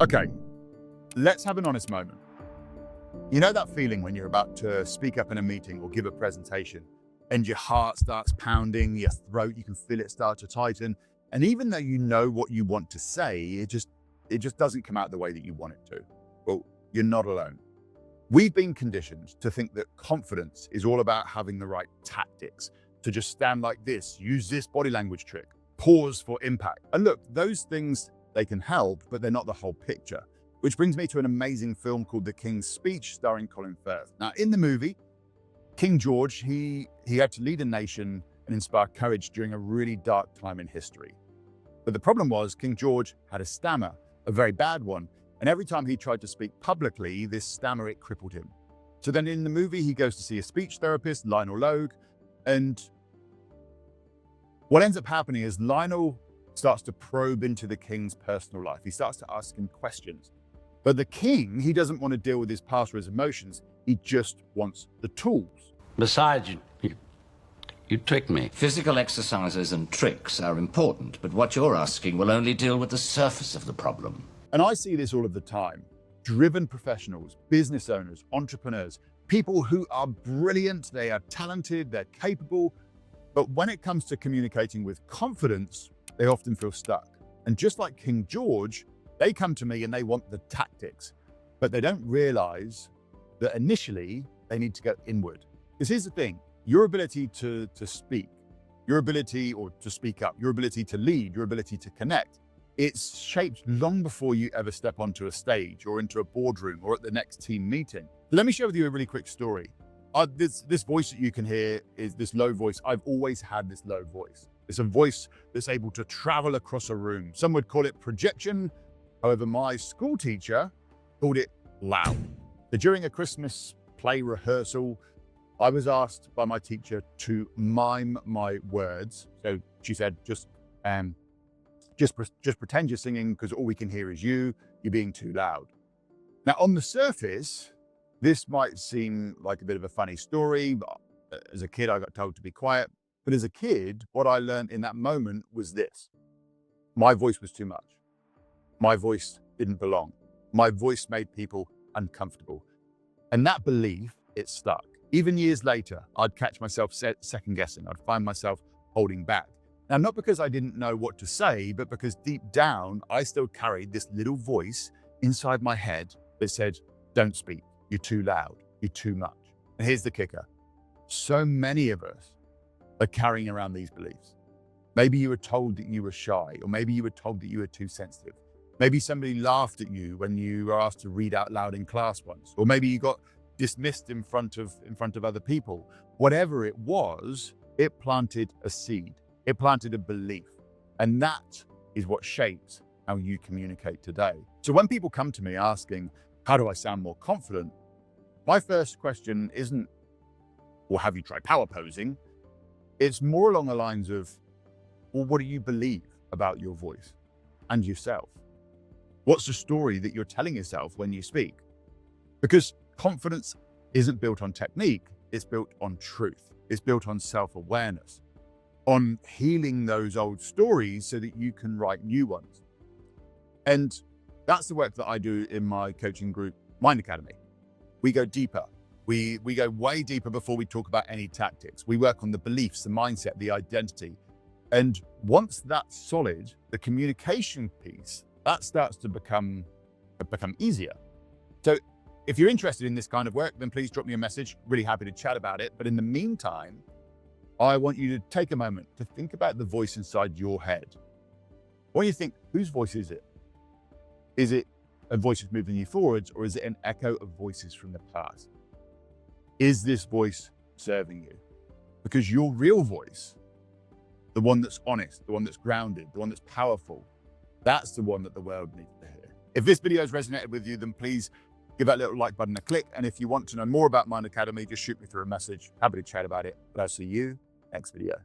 Okay, let's have an honest moment. You know that feeling when you're about to speak up in a meeting or give a presentation and your heart starts pounding, your throat, you can feel it start to tighten. And even though you know what you want to say, it just doesn't come out the way that you want it to. Well, you're not alone. We've been conditioned to think that confidence is all about having the right tactics, to just stand like this, use this body language trick, pause for impact. And look, those things, they can help, but they're not the whole picture. Which brings me to an amazing film called The King's Speech, starring Colin Firth. Now, in the movie, King George, he had to lead a nation and inspire courage during a really dark time in history. But the problem was King George had a stammer, a very bad one. And every time he tried to speak publicly, this stammer, it crippled him. So then in the movie, he goes to see a speech therapist, Lionel Logue. And what ends up happening is Lionel starts to probe into the king's personal life. He starts to ask him questions. But the king, he doesn't want to deal with his past or his emotions. He just wants the tools. Besides, you tricked me. Physical exercises and tricks are important, but what you're asking will only deal with the surface of the problem. And I see this all of the time. Driven professionals, business owners, entrepreneurs, people who are brilliant, they are talented, they're capable, but when it comes to communicating with confidence, they often feel stuck. And just like King George, they come to me and they want the tactics, but they don't realize that initially they need to go inward. Because here's the thing, your ability to speak, your ability or to speak up, your ability to lead, your ability to connect, it's shaped long before you ever step onto a stage or into a boardroom or at the next team meeting. Let me share with you a really quick story. This voice that you can hear is this low voice. I've always had this low voice. It's a voice that's able to travel across a room. Some would call it projection. However, my school teacher called it loud. So during a Christmas play rehearsal, I was asked by my teacher to mime my words. So she said, just pretend you're singing because all we can hear is you're being too loud. Now, on the surface, this might seem like a bit of a funny story. But as a kid, I got told to be quiet. But as a kid, what I learned in that moment was this. My voice was too much. My voice didn't belong. My voice made people uncomfortable. And that belief, it stuck. Even years later, I'd catch myself second guessing. I'd find myself holding back. Now, not because I didn't know what to say, but because deep down, I still carried this little voice inside my head that said, don't speak, you're too loud, you're too much. And here's the kicker. So many of us are carrying around these beliefs. Maybe you were told that you were shy, or maybe you were told that you were too sensitive. Maybe somebody laughed at you when you were asked to read out loud in class once, or maybe you got dismissed in front of other people. Whatever it was, it planted a seed. It planted a belief. And that is what shapes how you communicate today. So when people come to me asking, how do I sound more confident? My first question isn't, well, have you tried power posing? It's more along the lines of, well, what do you believe about your voice and yourself? What's the story that you're telling yourself when you speak? Because confidence isn't built on technique, it's built on truth. It's built on self-awareness, on healing those old stories so that you can write new ones. And that's the work that I do in my coaching group, Mind Academy. We go deeper. We go way deeper before we talk about any tactics. We work on the beliefs, the mindset, the identity. And once that's solid, the communication piece, that starts to become easier. So if you're interested in this kind of work, then please drop me a message. Really happy to chat about it. But in the meantime, I want you to take a moment to think about the voice inside your head. When you think, whose voice is it? Is it a voice that's moving you forwards, or is it an echo of voices from the past? Is this voice serving you? Because your real voice, the one that's honest, the one that's grounded, the one that's powerful, that's the one that the world needs to hear. If this video has resonated with you, then please give that little like button a click. And if you want to know more about Mind Academy, just shoot me through a message. Happy to chat about it. But I'll see you next video.